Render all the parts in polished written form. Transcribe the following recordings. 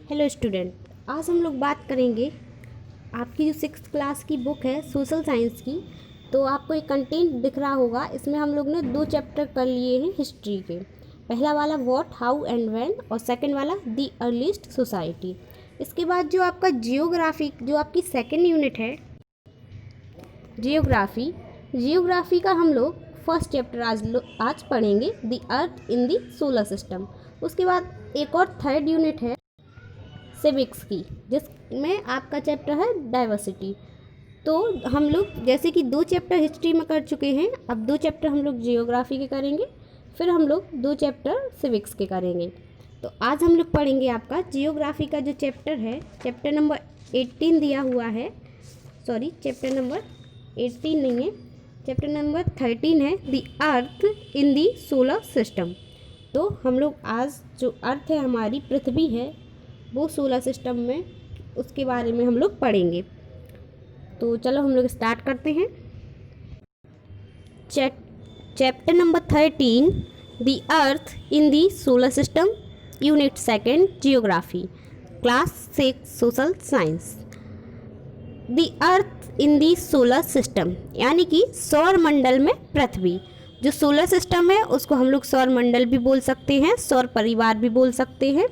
Hello student, आज हम लोग बात करेंगे आपकी जो 6th क्लास की बुक है सोशल साइंस की। तो आपको एक कंटेंट दिख रहा होगा, इसमें हम लोग ने 2 चैप्टर कर लिए हैं हिस्ट्री के। पहला वाला व्हाट, हाउ एंड व्हेन, और सेकंड वाला द अर्लीस्ट सोसाइटी। इसके बाद जो आपका जियोग्राफी, जो आपकी सेकंड यूनिट है जियोग्राफी का हम लोग फर्स्ट चैप्टर आज पढ़ेंगे, the earth in the solar system. उसके बाद एक और थर्ड यूनिट है सिविक्स की, जिसमें आपका चैप्टर है डाइवर्सिटी। तो हम लोग जैसे कि 2 चैप्टर हिस्ट्री में कर चुके हैं, अब 2 चैप्टर हम लोग जियोग्राफी के करेंगे, फिर हम लोग 2 चैप्टर सिविक्स के करेंगे। तो आज हम लोग पढ़ेंगे आपका जियोग्राफी का जो चैप्टर है, चैप्टर नंबर 18 दिया हुआ है। सॉरी, चैप्टर नंबर 18 नहीं है, चैप्टर नंबर 13 है, the earth in the solar system. तो हम लोग आज जो अर्थ है, हमारी पृथ्वी है, वो सोलर सिस्टम में, उसके बारे में हम लोग पढ़ेंगे। तो चलो हम लोग स्टार्ट करते हैं। Chapter number 13, the earth in the solar system, unit 2 geography, class 6 social science. The earth in the solar system यानी कि सौर मंडल में पृथ्वी। जो सोलर सिस्टम है उसको हम लोग सौर मंडल भी बोल सकते हैं, सौर परिवार भी बोल सकते हैं।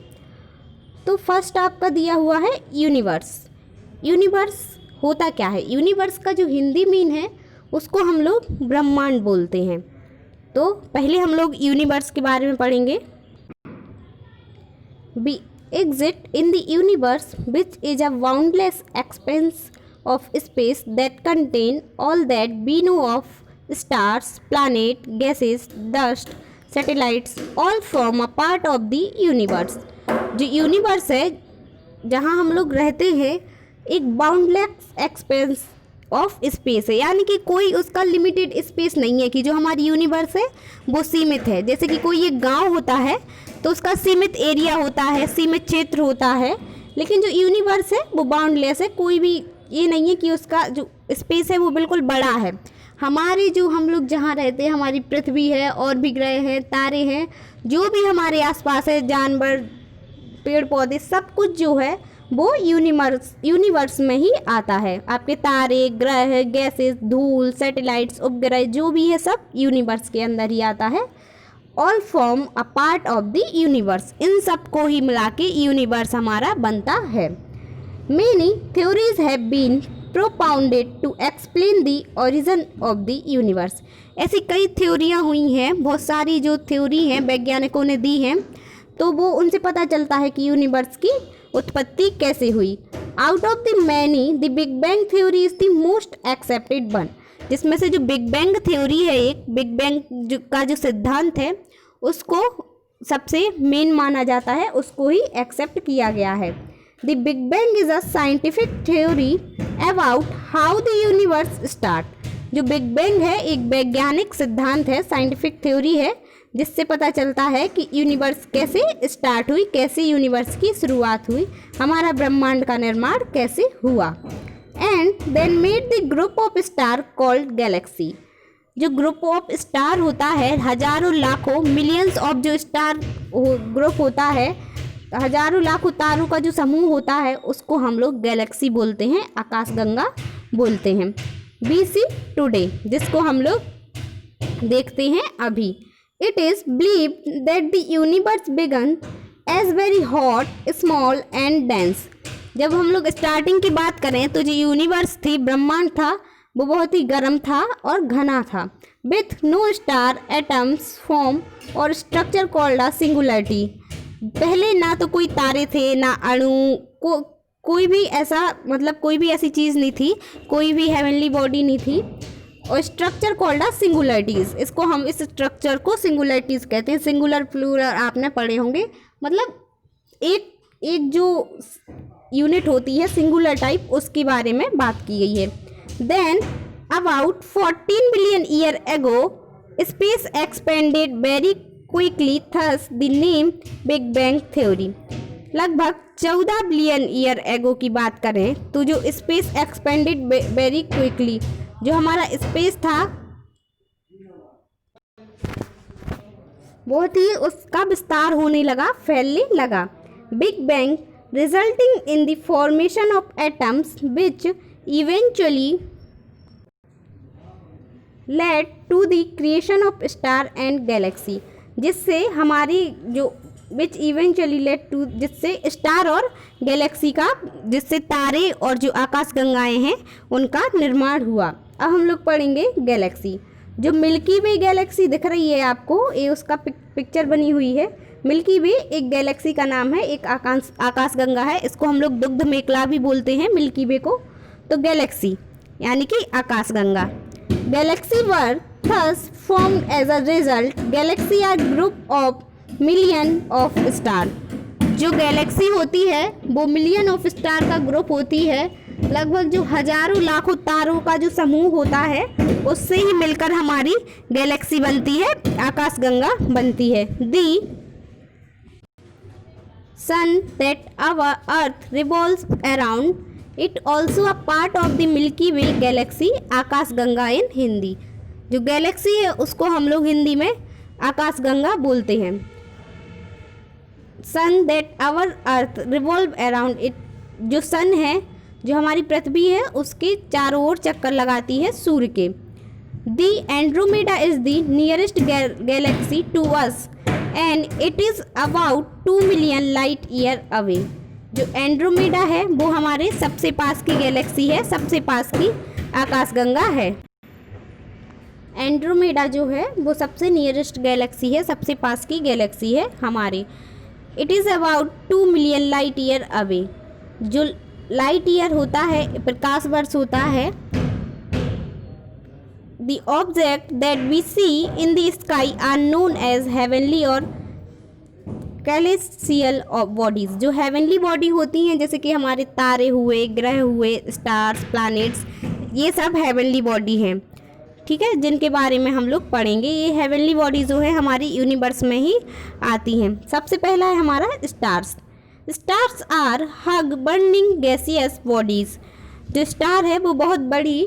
तो फर्स्ट आपका दिया हुआ है यूनिवर्स। यूनिवर्स होता क्या है? यूनिवर्स का जो हिंदी मीन है उसको हम लोग ब्रह्मांड बोलते हैं। तो पहले हम लोग यूनिवर्स के बारे में पढ़ेंगे। Be exist in the universe which is a boundless expanse of space that contain all that we know of stars, planet, gases, dust, satellites, all form a part of the universe. जो universe है जहाँ हम लोग रहते हैं, एक boundless expanse of space है, यानी कि कोई उसका लिमिटेड स्पेस नहीं है कि जो हमारी यूनिवर्स है वो सीमित है। जैसे कि कोई एक गांव होता है तो उसका सीमित एरिया होता है, सीमित क्षेत्र होता है, लेकिन जो यूनिवर्स है वो बाउंडलेस है। कोई भी ये नहीं है कि उसका जो स्पेस है वो बिल्कुल बड़ा है। हमारे जो हम लोग जहाँ रहते हैं, हमारी पृथ्वी है, और भी ग्रह हैं, तारे हैं, जो भी हमारे आसपास है, जानवर, पेड़ पौधे, सब कुछ जो है वो यूनिवर्स में ही आता है। आपके तारे, ग्रह, गैसेस, धूल, सैटेलाइट्स, उपग्रह, जो भी है सब यूनिवर्स के अंदर ही आता है। All form a part of the universe, इन सब को ही मिला के यूनिवर्स हमारा बनता है। Many theories have been propounded to explain the origin of the universe. ऐसी कई थ्योरियाँ हुई हैं, बहुत सारी जो थ्योरी हैं वैज्ञानिकों ने दी हैं, तो वो उनसे पता चलता है कि यूनिवर्स की उत्पत्ति कैसे हुई। Out of the many, the big bang theory is the most accepted one. जिसमें से जो बिग बैंग थ्योरी है, एक बिग बैंग का जो सिद्धांत है, उसको सबसे मेन माना जाता है, उसको ही एक्सेप्ट किया गया है। The big bang is a scientific theory about how the universe start. जो बिग बैंग है एक वैज्ञानिक सिद्धांत है, साइंटिफिक थ्योरी है, जिससे पता चलता है कि यूनिवर्स कैसे स्टार्ट हुई, कैसे यूनिवर्स की शुरुआत हुई, हमारा ब्रह्मांड का निर्माण कैसे हुआ। And then made the group of star called galaxy. जो ग्रुप ऑफ स्टार होता है, हजारों लाखों मिलियंस ऑफ जो स्टार ग्रुप होता है, हजारों लाखों तारों का जो समूह होता है, उसको हम लोग गैलेक्सी बोलते हैं, आकाशगंगा बोलते हैं। वी सी टुडे, जिसको हम लोग देखते हैं अभी। It is believed that the universe began as very hot, small and dense. जब हम लोग स्टार्टिंग की बात करें तो जो यूनिवर्स थी, ब्रह्मांड था, वो बहुत ही गर्म था और घना था। With no star, atoms, form और structure called a singularity. पहले ना तो कोई तारे थे, ना अणु, कोई भी ऐसा, मतलब कोई भी ऐसी चीज़ नहीं थी, कोई भी हेवनली बॉडी नहीं थी, और स्ट्रक्चर कॉल्ड सिंगुलरिटीज़। इसको हम, इस स्ट्रक्चर को सिंगुलरिटीज़ कहते हैं। सिंगुलर प्लूरल आपने पढ़े होंगे, मतलब एक जो यूनिट होती है सिंगुलर टाइप, उसके बारे में बात की गई है। Then about 14 billion year ago space expanded very quickly, thus the name big bang theory. लगभग 14 बिलियन ईयर एगो की बात करें तो जो स्पेस एक्सपेंडेड वेरी क्विकली, जो हमारा स्पेस था बहुत ही उसका विस्तार होने लगा, फैलने लगा। Big bang resulting in the formation of atoms which eventually led to the creation of star and galaxy, जिससे हमारी जो which eventually led to जिससे स्टार और गैलेक्सी का, जिससे तारे और जो आकाश गंगाएं हैं उनका निर्माण हुआ। अब हम लोग पढ़ेंगे गैलेक्सी। जो मिल्की वे गैलेक्सी दिख रही है आपको, ये उसका पिक्चर बनी हुई है। मिल्की वे एक गैलेक्सी का नाम है, एक आकाश गंगा है। इसको हम लोग दुग्ध मेखला भी बोलते हैं मिल्की वे को। तो गैलेक्सी यानी कि आकाश गंगा। Galaxy were thus formed as a result. Galaxy are group of million of star. जो गैलेक्सी होती है वो मिलियन ऑफ स्टार का ग्रुप होती है। लगभग जो हजारों लाखों तारों का जो समूह होता है उससे ही मिलकर हमारी गैलेक्सी बनती है, आकाश गंगा बनती है। The sun that our earth revolves around it also a part of the milky way galaxy, आकाश गंगा इन हिंदी। जो गैलेक्सी है उसको हम लोग हिंदी में आकाश गंगा बोलते हैं। Sun that our earth revolve around it, जो सन है, जो हमारी पृथ्वी है, उसके चारों ओर चक्कर लगाती है सूर्य के। The Andromeda is the nearest galaxy to us and it is about 2 million light year away. जो एंड्रोमेडा है वो हमारे सबसे पास की गैलेक्सी है, सबसे पास की आकाशगंगा है। एंड्रोमेडा जो है वो सबसे नियरेस्ट गैलेक्सी है, सबसे पास की गैलेक्सी है हमारे। It is about 2 million light year away. जो लाइट ईयर होता है, प्रकाश वर्ष होता है। The object that we see in the sky are known as heavenly और कैलेसियल बॉडीज़। जो हेवनली बॉडी होती हैं, जैसे कि हमारे तारे हुए, ग्रह हुए, स्टार्स, प्लैनेट्स, ये सब हेवनली बॉडी हैं, ठीक है, जिनके बारे में हम लोग पढ़ेंगे। ये हेवनली बॉडी जो है हमारी यूनिवर्स में ही आती हैं। सबसे पहला है हमारा stars. Stars are huge burning gaseous bodies. जो स्टार है वो बहुत बड़ी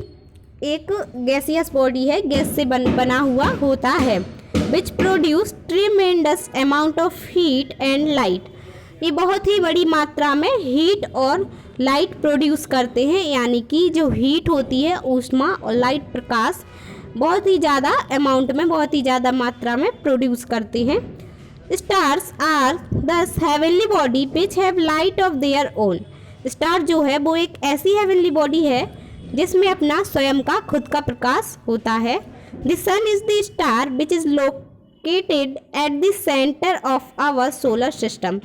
एक गैसियस बॉडी है, गैस से बना हुआ होता है। Which produce tremendous amount of heat and light. ये बहुत ही बड़ी मात्रा में हीट और लाइट प्रोड्यूस करते हैं, यानी कि जो हीट होती है, ऊष्मा और लाइट, प्रकाश बहुत ही ज़्यादा अमाउंट में, बहुत ही ज़्यादा मात्रा में प्रोड्यूस करते हैं। स्टार्स आर दस heavenly body which have light of their own. Star जो है वो एक ऐसी हेवनली बॉडी है जिसमें अपना स्वयं का खुद का प्रकाश होता है। The sun is the star which is located at the centre of our solar system.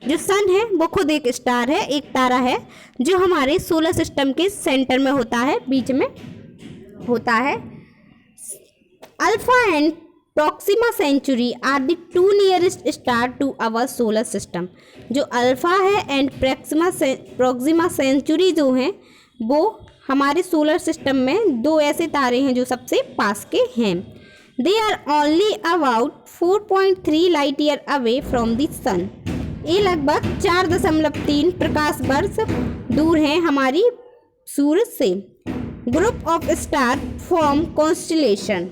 जो सन है वो खुद एक स्टार है, एक तारा है, जो हमारे सोलर सिस्टम के सेंटर में होता है, बीच में होता है। Alpha and Proxima Centauri are the 2 nearest star to our solar system. जो अल्फा है एंड प्रॉक्सिमा सेंचुरी जो हैं वो हमारे सोलर सिस्टम में 2 ऐसे तारे हैं जो सबसे पास के हैं। They are only about 4.3 light year away from the sun. ये लगभग 4.3 प्रकाश वर्ष दूर हैं हमारी सूर्य से। Group of star form constellation.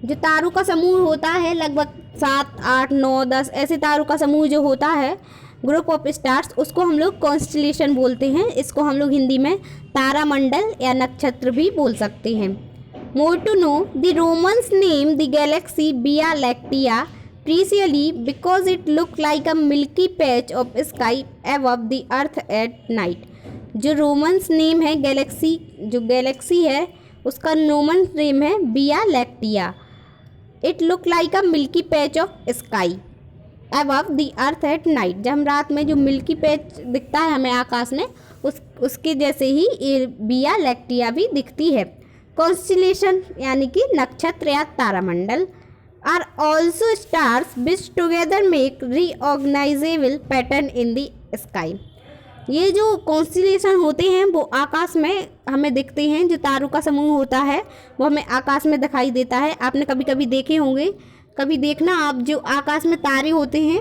जो तारों का समूह होता है, लगभग 7, 8, 9, 10 ऐसे तारों का समूह जो होता है, ग्रुप ऑफ स्टार्स, उसको हम लोग कॉन्स्टलेशन बोलते हैं। इसको हम लोग हिंदी में तारामंडल या नक्षत्र भी बोल सकते हैं। More to know, the Romans name the galaxy Via Lactea precisely because it look like a milky patch of sky above the earth at night. जो रोमन्स नेम है गैलेक्सी, जो गैलेक्सी है उसका रोमन नेम है Via Lactea. It look like a milky patch of sky above the earth at night. जब हम रात में जो मिल्की पैच दिखता है हमें आकाश में, उसके जैसे ही ये विया लैक्टिया भी दिखती है। कॉन्स्टलेशन यानी कि नक्षत्र या तारामंडल are also stars which together make recognisable pattern in the sky. ये जो कॉन्स्टलेशन होते हैं वो आकाश में हमें दिखते हैं। जो तारों का समूह होता है वो हमें आकाश में दिखाई देता है। आपने कभी कभी देखे होंगे, कभी देखना आप, जो आकाश में तारे होते हैं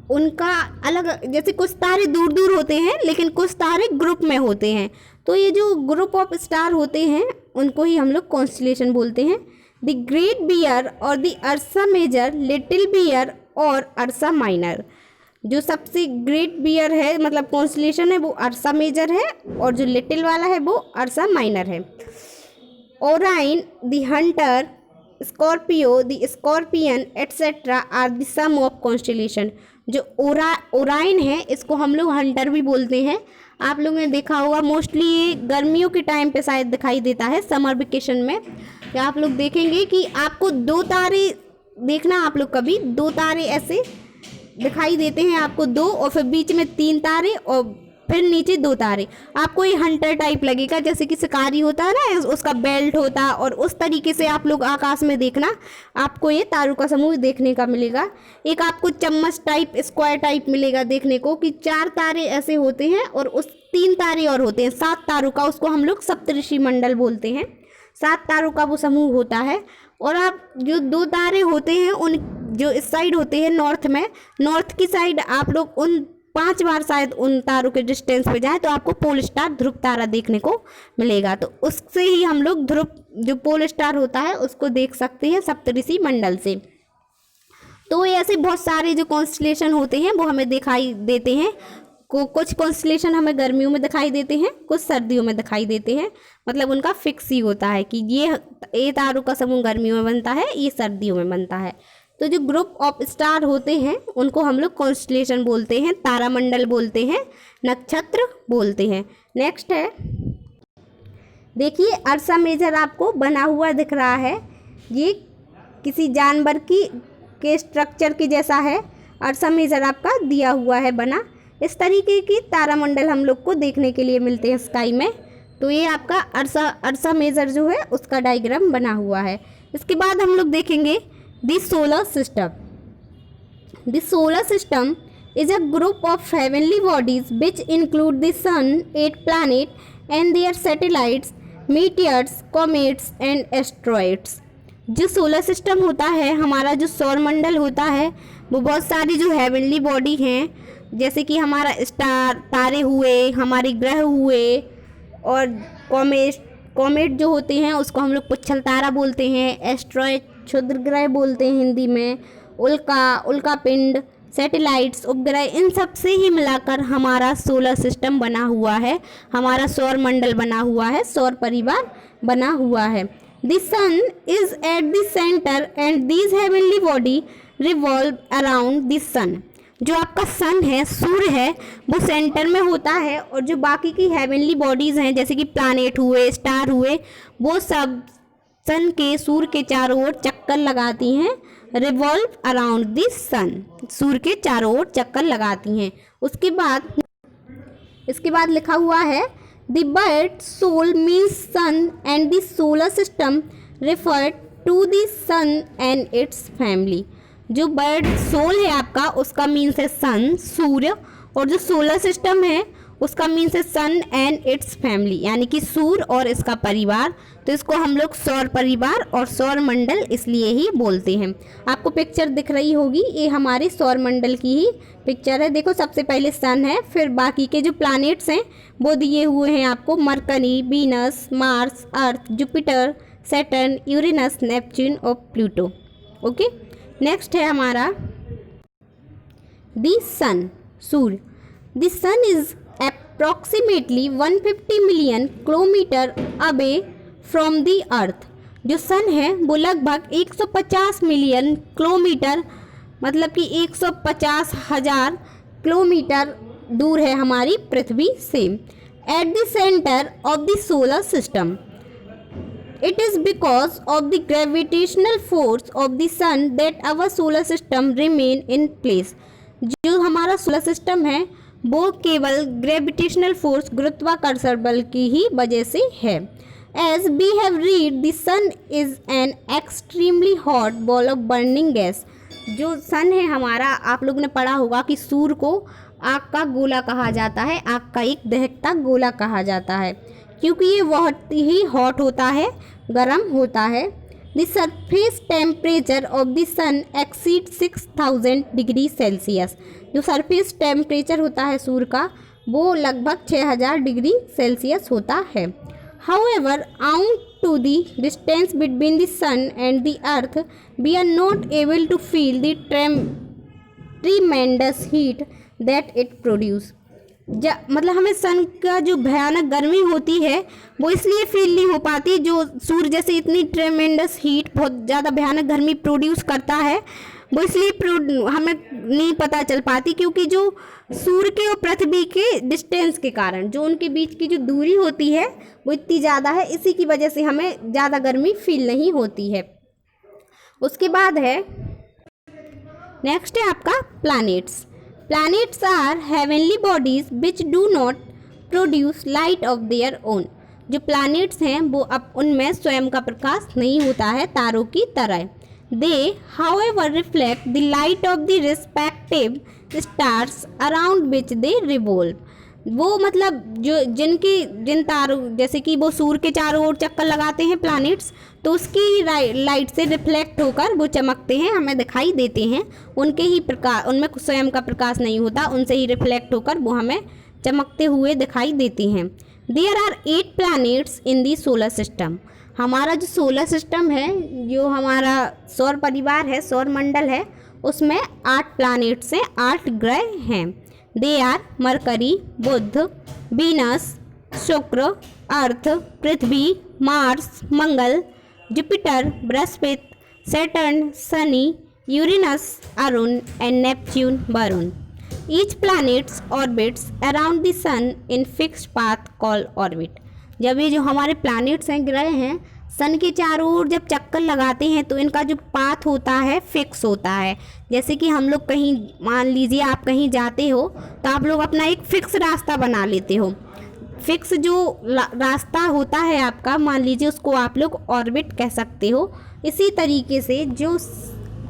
उनका अलग, जैसे कुछ तारे दूर दूर होते हैं लेकिन कुछ तारे ग्रुप में होते हैं। तो ये जो ग्रुप ऑफ स्टार होते हैं उनको ही हम लोग कॉन्स्टलेशन बोलते हैं। द ग्रेट बियर और द अर्सा मेजर, लिटिल बियर और अर्सा माइनर। जो सबसे ग्रेट बियर है मतलब कॉन्स्टलेशन है वो अर्सा मेजर है, और जो लिटिल वाला है वो अर्सा माइनर है। Orion, the hunter, Scorpio, the scorpion etcetera are the some of constellation. जो ओराइन है इसको हम लोग हंटर भी बोलते हैं। आप लोगों ने देखा होगा मोस्टली ये गर्मियों के टाइम पे शायद दिखाई देता है, समर वेकेशन में। या आप लोग देखेंगे कि आपको 2 तारे देखना, आप लोग कभी 2 तारे ऐसे दिखाई देते हैं आपको 2, और फिर बीच में 3 तारे और फिर नीचे 2 तारे। आपको ये हंटर टाइप लगेगा, जैसे कि शिकारी होता है ना, उसका बेल्ट होता है, और उस तरीके से आप लोग आकाश में देखना, आपको ये तारों का समूह देखने का मिलेगा। एक आपको चम्मच टाइप स्क्वायर टाइप मिलेगा देखने को, कि 4 तारे ऐसे होते हैं और उस 3 तारे और होते हैं, 7 तारों का, उसको हम लोग सप्तऋषि मंडल बोलते हैं। 7 तारों का वो समूह होता है। और आप जो 2 तारे होते हैं उन जो इस साइड होते हैं नॉर्थ में, नॉर्थ की साइड आप लोग उन 5 बार शायद उन तारों के डिस्टेंस पे जाए तो आपको पोल स्टार ध्रुव तारा देखने को मिलेगा। तो उससे ही हम लोग ध्रुव जो पोल स्टार होता है उसको देख सकते हैं सप्तऋषि मंडल से। तो ऐसे बहुत सारे जो कॉन्स्टलेशन होते हैं वो हमें दिखाई देते हैं। कुछ कॉन्स्टलेशन हमें गर्मियों में दिखाई देते हैं, कुछ सर्दियों में दिखाई देते हैं। मतलब उनका फिक्स ही होता है कि ये तारों का समूह गर्मियों में बनता है, ये सर्दियों में बनता है। तो जो ग्रुप ऑफ स्टार होते हैं उनको हम लोग कॉन्स्टलेशन बोलते हैं, तारामंडल बोलते हैं, नक्षत्र बोलते हैं। नेक्स्ट है, देखिए अर्सा मेजर आपको बना हुआ दिख रहा है, ये किसी जानवर के स्ट्रक्चर के जैसा है। अर्सा मेजर आपका दिया हुआ है बना। इस तरीके की तारामंडल हम लोग को देखने के लिए मिलते हैं स्काई में। तो ये आपका अर्सा मेजर जो है उसका डायग्राम बना हुआ है। इसके बाद हम लोग देखेंगे the solar system. The solar system is a group of heavenly bodies which include the sun, 8 planets and their satellites, meteors, comets and asteroids। जो सोलर सिस्टम होता है, हमारा जो सौर मंडल होता है, वो बहुत सारी जो हेवनली बॉडी हैं, जैसे कि हमारा स्टार, तारे हुए, हमारे ग्रह हुए, और कॉमेट जो होते हैं उसको हम लोग पुच्छल तारा बोलते हैं, एस्ट्रॉयड क्षुद्र ग्रह बोलते हैं हिंदी में, उल्का पिंड, सैटेलाइट्स, उपग्रह, इन सब से ही मिलाकर हमारा सोलर सिस्टम बना हुआ है, हमारा सौर मंडल बना हुआ है, सौर परिवार बना हुआ है। The sun is at the centre and these heavenly body revolve around the sun. जो आपका सन है, सूर्य है, वो सेंटर में होता है, और जो बाकी की हेवनली बॉडीज़ हैं जैसे कि प्लैनेट हुए, स्टार हुए, वो सब सन के, सूर्य के चारों ओर चक्कर लगाती हैं, रिवॉल्व अराउंड दिस सन, सूर्य के चारों ओर चक्कर लगाती हैं। इसके बाद लिखा हुआ है the word sol means sun and the solar system refer to the sun and its family. जो बर्ड सोल है आपका उसका मीन्स है सन, सूर्य, और जो सोलर सिस्टम है उसका मीन्स है सन एंड इट्स फैमिली, यानी कि सूर्य और इसका परिवार। तो इसको हम लोग सौर परिवार और सौर मंडल इसलिए ही बोलते हैं। आपको पिक्चर दिख रही होगी, ये हमारे सौर मंडल की ही पिक्चर है। देखो सबसे पहले सन है, फिर बाकी के जो प्लैनेट्स हैं वो दिए हुए हैं आपको, Mercury, Venus, Mars, Earth, Jupiter, Saturn, Uranus, Neptune और प्लूटो। ओके, नेक्स्ट है हमारा दी सन, सूर्य। The sun is approximately 150 million kilometre away from the earth. जो सन है वो लगभग 150 मिलियन किलोमीटर, मतलब कि 150,000 किलोमीटर दूर है हमारी पृथ्वी से। At the centre of the solar system, it is because of the gravitational force of the sun that our solar system remain in place. जो हमारा सोलर सिस्टम है वो केवल ग्रेविटेशनल फोर्स, गुरुत्वाकर्षण बल की ही वजह से है। As we have read the sun is an extremely hot ball of burning gas. जो सन है हमारा, आप लोग ने पढ़ा होगा कि सूर्य को आग का गोला कहा जाता है, आग का एक दहकता गोला कहा जाता है, क्योंकि ये बहुत ही हॉट होता है, गर्म होता है। The surface temperature of the sun exceed 6000 degree Celsius. जो सरफेस टेम्परेचर होता है सूर्य का वो लगभग 6000 डिग्री सेल्सियस होता है। However, out to the distance between the sun and the earth, we are not able to feel the tremendous heat that it produce. मतलब हमें सन का जो भयानक गर्मी होती है वो इसलिए फील नहीं हो पाती, जो सूर्य जैसे इतनी ट्रेमेंडस हीट, बहुत ज़्यादा भयानक गर्मी प्रोड्यूस करता है, वो इसलिए हमें नहीं पता चल पाती, क्योंकि जो सूर्य के और पृथ्वी के डिस्टेंस के कारण जो उनके बीच की जो दूरी होती है वो इतनी ज़्यादा है, इसी की वजह से हमें ज़्यादा गर्मी फील नहीं होती है। उसके बाद है नेक्स्ट है आपका planets. Planets are heavenly bodies which do not produce light of their own। जो planets हैं वो अब उनमें स्वयं का प्रकाश नहीं होता है तारों की तरह। They however reflect the light of the respective stars around which they revolve। वो मतलब जो जिन तारों, जैसे कि वो सूर्य के चारों ओर चक्कर लगाते हैं प्लैनेट्स, तो उसकी लाइट से रिफ्लेक्ट होकर वो चमकते हैं, हमें दिखाई देते हैं। उनके ही प्रकाश, उनमें स्वयं का प्रकाश नहीं होता, उनसे ही रिफ्लेक्ट होकर वो हमें चमकते हुए दिखाई देते हैं। There are 8 planets in the solar system. हमारा जो सोलर सिस्टम है, जो हमारा सौर परिवार है, सौर मंडल है, उसमें 8 प्लैनेट्स हैं, 8 ग्रह हैं। They are Mercury, Budh, Venus, Shukra, Earth, Prithvi, Mars, Mangal, Jupiter, Brihaspati, Saturn, Shani, Uranus, Arun and Neptune, Varun. Each planets orbits around the sun in fixed path called orbit. जब ये जो हमारे प्लैनेट्स हैं, ग्रह हैं, सन के चारों ओर जब चक्कर लगाते हैं तो इनका जो पाथ होता है फिक्स होता है। जैसे कि हम लोग कहीं, मान लीजिए आप कहीं जाते हो तो आप लोग अपना एक फिक्स रास्ता बना लेते हो। फिक्स जो रास्ता होता है आपका, मान लीजिए उसको आप लोग ऑर्बिट कह सकते हो। इसी तरीके से जो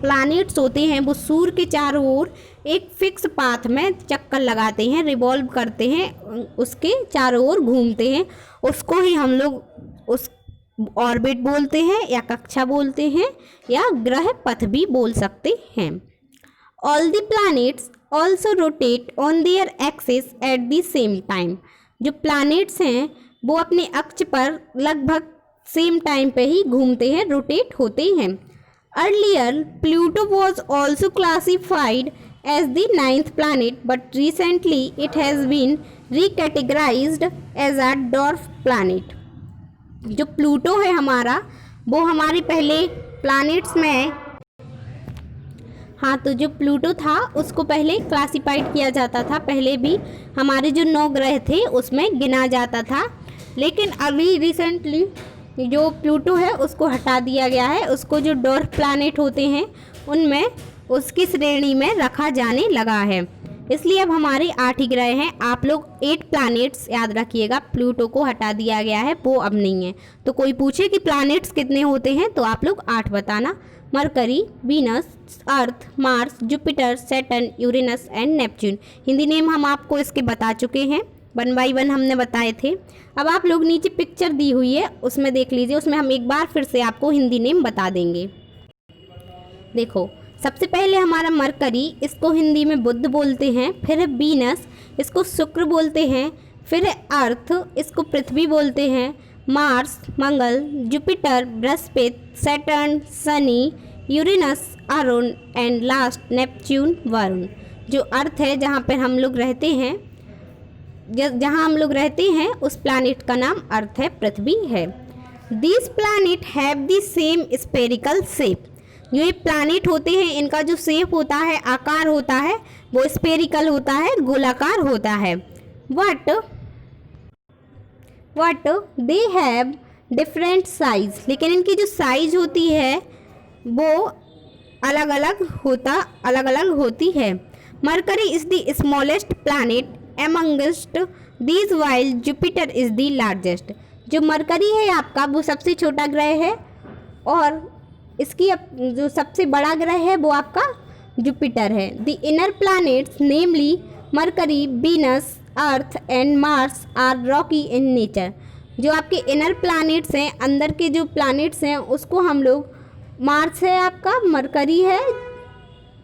प्लैनेट्स होते हैं वो सूर्य के चारों ओर एक फिक्स पाथ में चक्कर लगाते हैं, रिवॉल्व करते हैं, उसके चारों ओर घूमते हैं। उसको ही हम लोग उस ऑर्बिट बोलते हैं, या कक्षा बोलते हैं, या ग्रह पथ भी बोल सकते हैं। All the planets also rotate on their axis at the same time. जो प्लैनेट्स हैं वो अपने अक्ष पर लगभग सेम टाइम पे ही घूमते हैं, रोटेट होते हैं। Earlier Pluto was also classified as the 9th planet, but recently it has been recategorized as a dwarf planet। जो प्लूटो है हमारा, वो हमारे पहले प्लैनेट्स में, हाँ, तो जो प्लूटो था उसको पहले क्लासिफाइड किया जाता था, पहले भी हमारे जो 9 ग्रह थे उसमें गिना जाता था। लेकिन अभी रिसेंटली जो प्लूटो है उसको हटा दिया गया है, उसको जो डॉर्फ प्लैनेट होते हैं उनमें उसकी श्रेणी में रखा जाने लगा है। इसलिए अब हमारे 8 ही ग्रह हैं। आप लोग 8 प्लैनेट्स याद रखिएगा, प्लूटो को हटा दिया गया है, वो अब नहीं है। तो कोई पूछे कि प्लैनेट्स कितने होते हैं तो आप लोग 8 बताना। Mercury, Venus, earth, Mars, Jupiter, Saturn, Uranus and Neptune. Hindi name हम आपको इसके बता चुके हैं, 1 by 1 हमने बताए थे। अब आप लोग नीचे पिक्चर दी हुई है उसमें देख लीजिए, उसमें हम एक बार फिर से आपको हिंदी नेम बता देंगे। देखो, सबसे पहले हमारा मरकरी, इसको हिंदी में बुध बोलते हैं। फिर है वीनस, इसको शुक्र बोलते हैं। फिर है अर्थ, इसको पृथ्वी बोलते हैं। Mars, Mangal, Jupiter, Brihaspati, Saturn, Shani, Uranus, Arun and last Neptune, Varun. जो अर्थ है, जहाँ पर हम लोग रहते हैं, जहाँ हम लोग रहते हैं उस प्लैनेट का नाम अर्थ है, पृथ्वी है। This planet have the same spherical shape. जो ये प्लैनेट होते हैं इनका जो शेप होता है, आकार होता है, वो स्फेरिकल होता है, गोलाकार होता है। What they have different size. लेकिन इनकी जो साइज होती है वो अलग अलग होती है। Mercury is the smallest planet amongst these while Jupiter is the largest। जो मरकरी है आपका वो सबसे छोटा ग्रह है, और इसकी जो सबसे बड़ा ग्रह है वो आपका जुपिटर है। The inner planets namely Mercury, Venus, Earth and Mars are rocky in nature. जो आपके इनर प्लैनेट्स हैं, अंदर के जो प्लैनेट्स हैं, उसको हम लोग, मार्स है आपका, मरकरी है,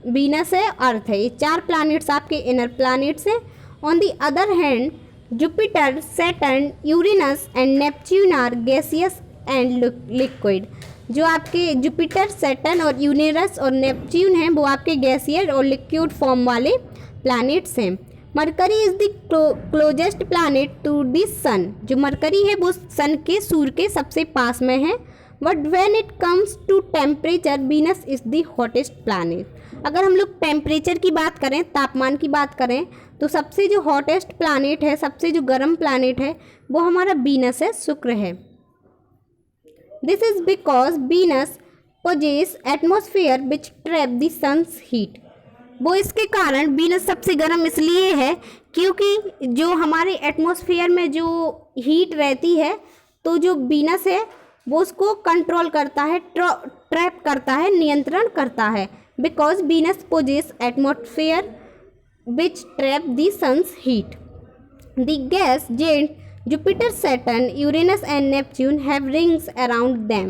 वीनस है, अर्थ है, ये 4 प्लैनेट्स आपके इनर प्लैनेट्स हैं। On the other hand, Jupiter, Saturn, Uranus and Neptune are gaseous and liquid। जो आपके जुपिटर, सैटर्न और यूरेनस और नेपच्यून हैं वो आपके गैसियर और लिक्विड फॉर्म वाले प्लैनेट्स हैं। Mercury is the closest planet to the sun. जो मरकरी है वो सन के, सूर्य के सबसे पास में है। But when it comes to temperature, Venus is the hottest planet. अगर हम लोग टेम्परेचर की बात करें, तापमान की बात करें, तो सबसे जो हॉटेस्ट प्लैनेट है, सबसे जो गर्म प्लैनेट है वो हमारा वीनस है, शुक्र है। This is because Venus possess atmosphere which trap the sun's heat. वो इसके कारण वीनस सबसे गर्म इसलिए है क्योंकि जो हमारे एटमॉस्फेयर में जो हीट रहती है, तो जो वीनस है वो उसको कंट्रोल करता है, ट्रैप करता है, नियंत्रण करता है। Because Venus possess atmosphere which trap the sun's heat. The gas giant Jupiter, Saturn, Uranus and Neptune have rings around them.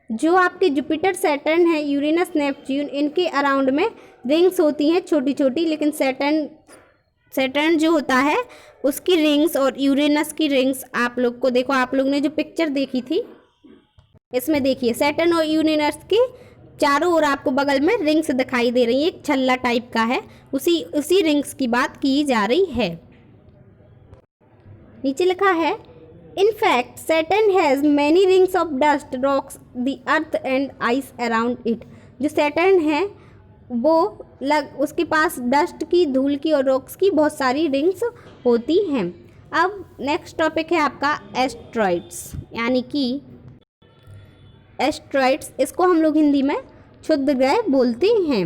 जो आपके जुपिटर, सैटर्न है, यूरेनस, नेपच्यून, इनके अराउंड में रिंग्स होती हैं छोटी छोटी, लेकिन सैटर्न जो होता है उसकी रिंग्स और यूरेनस की रिंग्स आप लोग को देखो, आप लोग ने जो पिक्चर देखी थी इसमें देखिए सैटर्न और यूरेनस के चारों ओर आपको बगल में रिंग्स दिखाई दे रही है, एक छल्ला टाइप का है, उसी रिंग्स की बात की जा रही है। नीचे लिखा है in fact Saturn has many rings of dust, rocks, the earth and ice around it. जो सैटर्न है वो उसके पास डस्ट की, धूल की और रॉक्स की बहुत सारी रिंग्स होती हैं। अब नेक्स्ट टॉपिक है आपका एस्ट्रॉइड्स, यानी कि एस्ट्रॉइड्स, इसको हम लोग हिंदी में क्षुद्र ग्रह बोलते हैं।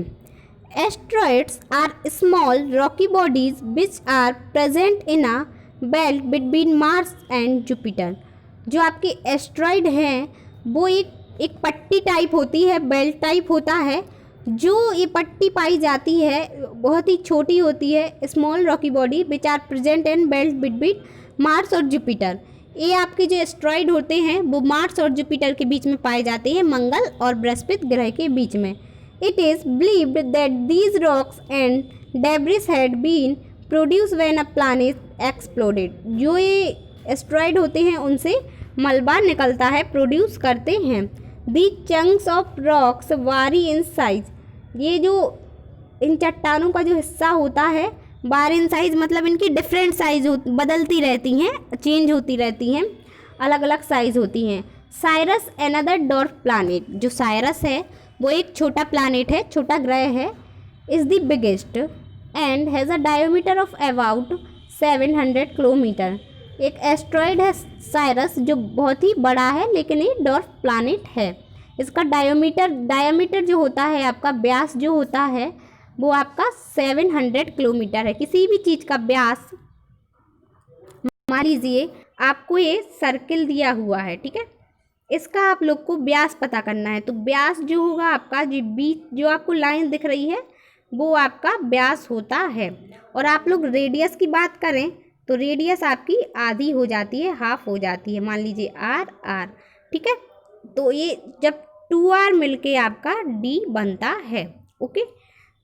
Asteroids are small rocky bodies which are present in a belt between Mars and Jupiter. जो आपके एस्ट्रॉइड हैं वो एक पट्टी टाइप होती है, बेल्ट टाइप होता है। जो ये पट्टी पाई जाती है बहुत ही छोटी होती है, small rocky body which are present in belt between Mars और जुपिटर। ये आपके जो एस्ट्रॉइड होते हैं वो मार्स और जुपिटर के बीच में पाए जाते हैं, मंगल और बृहस्पति ग्रह के बीच में। It is believed that these rocks and debris had been produce when a planet exploded. जो ये एस्ट्रॉइड होते हैं उनसे मलबा निकलता है, प्रोड्यूस करते हैं। दी चंक्स ऑफ रॉक्स वारी इन साइज। ये जो इन चट्टानों का जो हिस्सा होता है बार इन साइज, मतलब इनकी डिफरेंट साइज बदलती रहती हैं, चेंज होती रहती हैं, अलग अलग साइज होती हैं। Ceres another dwarf planet. जो साइरस है वो एक छोटा प्लैनेट है, छोटा ग्रह है। Is the biggest and has a diameter of about 700 kilometre. एक एस्ट्रॉइड है साइरस जो बहुत ही बड़ा है, लेकिन ये डॉर्फ प्लैनेट है। इसका डायमीटर जो होता है, आपका व्यास जो होता है वो आपका 700 किलोमीटर है। किसी भी चीज़ का व्यास, मान लीजिए आपको ये सर्किल दिया हुआ है, ठीक है, इसका आप लोग को व्यास पता करना है। तो व्यास जो होगा आपका, जो बीच जो आपको लाइन दिख रही है वो आपका व्यास होता है। और आप लोग रेडियस की बात करें तो रेडियस आपकी आधी हो जाती है, हाफ हो जाती है, मान लीजिए आर, ठीक है। तो ये जब 2r मिलके आपका d बनता है, ओके।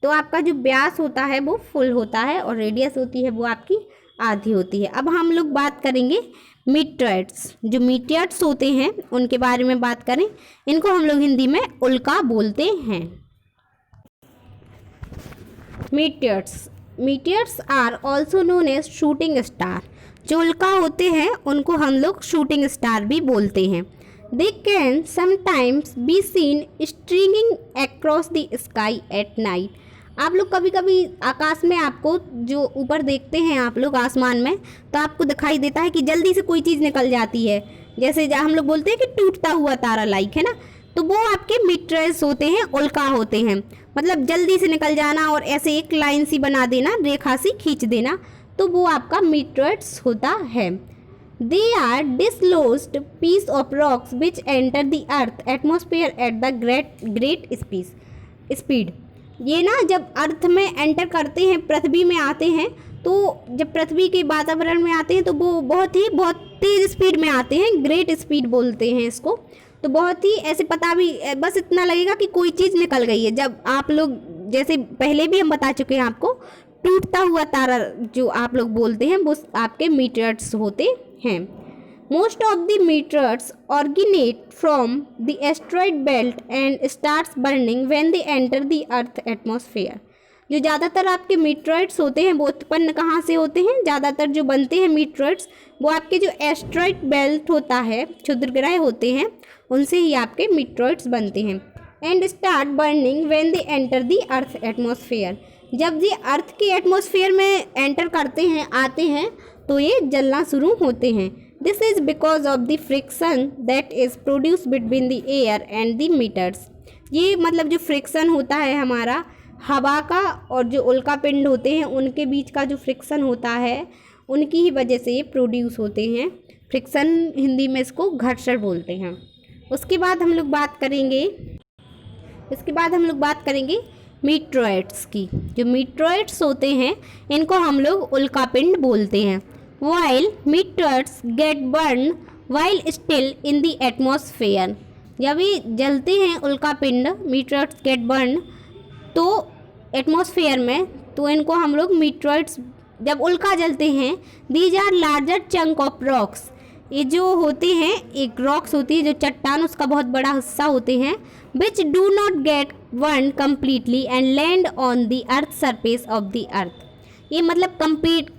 तो आपका जो व्यास होता है वो फुल होता है और रेडियस होती है वो आपकी आधी होती है। अब हम लोग बात करेंगे मीटियोर्स। जो मीटियोर्स होते हैं उनके बारे में बात करें, इनको हम लोग हिंदी में उल्का बोलते हैं। Meteors are also known as shooting star. जो उल्का होते हैं उनको हम लोग शूटिंग स्टार भी बोलते हैं। They can sometimes be seen stringing across the sky at night. आप लोग कभी कभी आकाश में, आपको जो ऊपर देखते हैं आप लोग आसमान में, तो आपको दिखाई देता है कि जल्दी से कोई चीज़ निकल जाती है, जैसे हम लोग बोलते हैं कि टूटता हुआ तारा लाइक, है ना। तो वो आपके मीटियोर्स होते हैं, उल्का होते हैं, मतलब जल्दी से निकल जाना और ऐसे एक लाइन सी बना देना, रेखा सी खींच देना, तो वो आपका मीटियोर्स होता है। They are dislodged piece of rocks which enter the earth atmosphere at the great speed. ये ना जब अर्थ में एंटर करते हैं, पृथ्वी में आते हैं, तो जब पृथ्वी के वातावरण में आते हैं तो वो बहुत तेज़ स्पीड में आते हैं, ग्रेट स्पीड बोलते हैं इसको। तो बहुत ही ऐसे पता भी, बस इतना लगेगा कि कोई चीज़ निकल गई है। जब आप लोग, जैसे पहले भी हम बता चुके हैं आपको, टूटता हुआ तारा जो आप लोग बोलते हैं वो आपके मीटियोर्स होते हैं। Most of the meteors originate from the asteroid belt and starts burning when they enter the earth atmosphere. जो ज़्यादातर आपके मीटरॉइड्स होते हैं वो उत्पन्न कहाँ से होते हैं? ज़्यादातर जो बनते हैं मीटरॉइड्स वो आपके जो एस्ट्रॉइड बेल्ट होता है, क्षुद्रग्रह होते हैं, उनसे ही आपके मीटरॉइड्स बनते हैं. And start burning when they enter the earth atmosphere. जब ये अर्थ के एटमॉस्फेयर में एंटर करते हैं, आते हैं, तो ये जलना शुरू होते हैं. This is because of the friction that is produce between the air and the meteors. ये मतलब जो फ्रिक्शन होता है हमारा हवा का और जो उल्का पिंड होते हैं उनके बीच का जो फ्रिक्शन होता है, उनकी ही वजह से ये प्रोड्यूस होते हैं. फ्रिक्शन हिंदी में इसको घर्षण बोलते हैं. उसके बाद हम लोग बात करेंगे मीटरॉइड्स की. जो मीटरॉइड्स होते हैं इनको हम लोग उल्का पिंड बोलते हैं. While meteoroids get burn while still in the atmosphere. जब ये जलते हैं उल्का पिंड, मीटरॉइड्स गेट बर्न, तो एटमॉस्फेयर में, तो इनको हम लोग मीटरॉइड्स जब उल्का जलते हैं, these are larger chunk of rocks. ये जो होते हैं एक रॉक्स होती है जो चट्टान, उसका बहुत बड़ा हिस्सा होते हैं, which do not gate burn completely and land on the earth surface of the earth. ये मतलब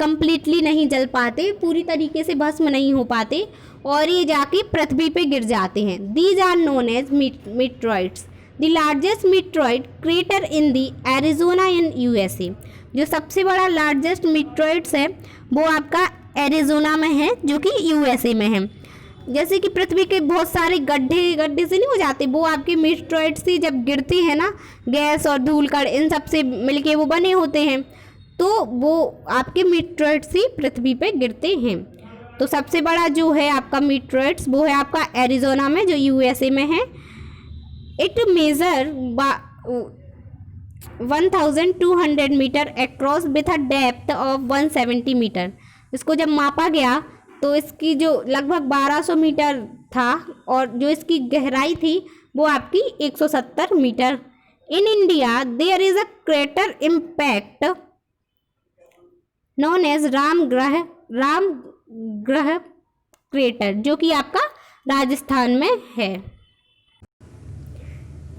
कम्प्लीटली नहीं जल पाते, पूरी तरीके से भस्म नहीं हो पाते और ये जाके पृथ्वी पे गिर जाते हैं. These are known as meteoroids. The largest meteoroid crater in the Arizona in USA. जो सबसे बड़ा लार्जेस्ट मीटरॉइड्स है वो आपका एरिजोना में है, जो कि USA में है. जैसे कि पृथ्वी के बहुत सारे गड्ढे से नहीं हो जाते, वो आपके मीटरॉइड से जब गिरते हैं ना, गैस और धूल कण इन सब से मिलके वो बने होते हैं, तो वो आपके मीटरॉइड से पृथ्वी पे गिरते हैं. तो सबसे बड़ा जो है आपका मीटरॉइड्स वो है आपका एरिजोना में, जो USA में है. It measure 1200 metre across with a depth of 170 metre. इसको जब मापा गया तो इसकी जो लगभग 1200 मीटर था और जो इसकी गहराई थी वो आपकी 170 metre. In India there is a crater impact known as Ramgarh crater, जो कि आपका राजस्थान में है,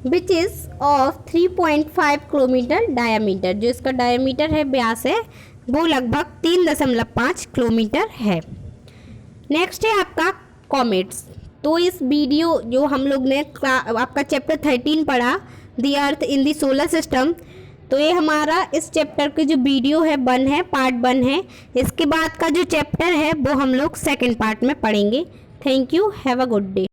which is of 3.5 kilometre diameter. जो इसका डायामीटर है, व्यास है, वो लगभग 3.5 किलोमीटर है. नेक्स्ट है आपका कॉमेट्स. तो इस वीडियो जो हम लोग ने आपका चैप्टर 13 पढ़ा, the earth in the solar system, तो ये हमारा इस चैप्टर के जो वीडियो है पार्ट 1 है. इसके बाद का जो चैप्टर है वो हम लोग सेकंड पार्ट में पढ़ेंगे. Thank you, have a good day.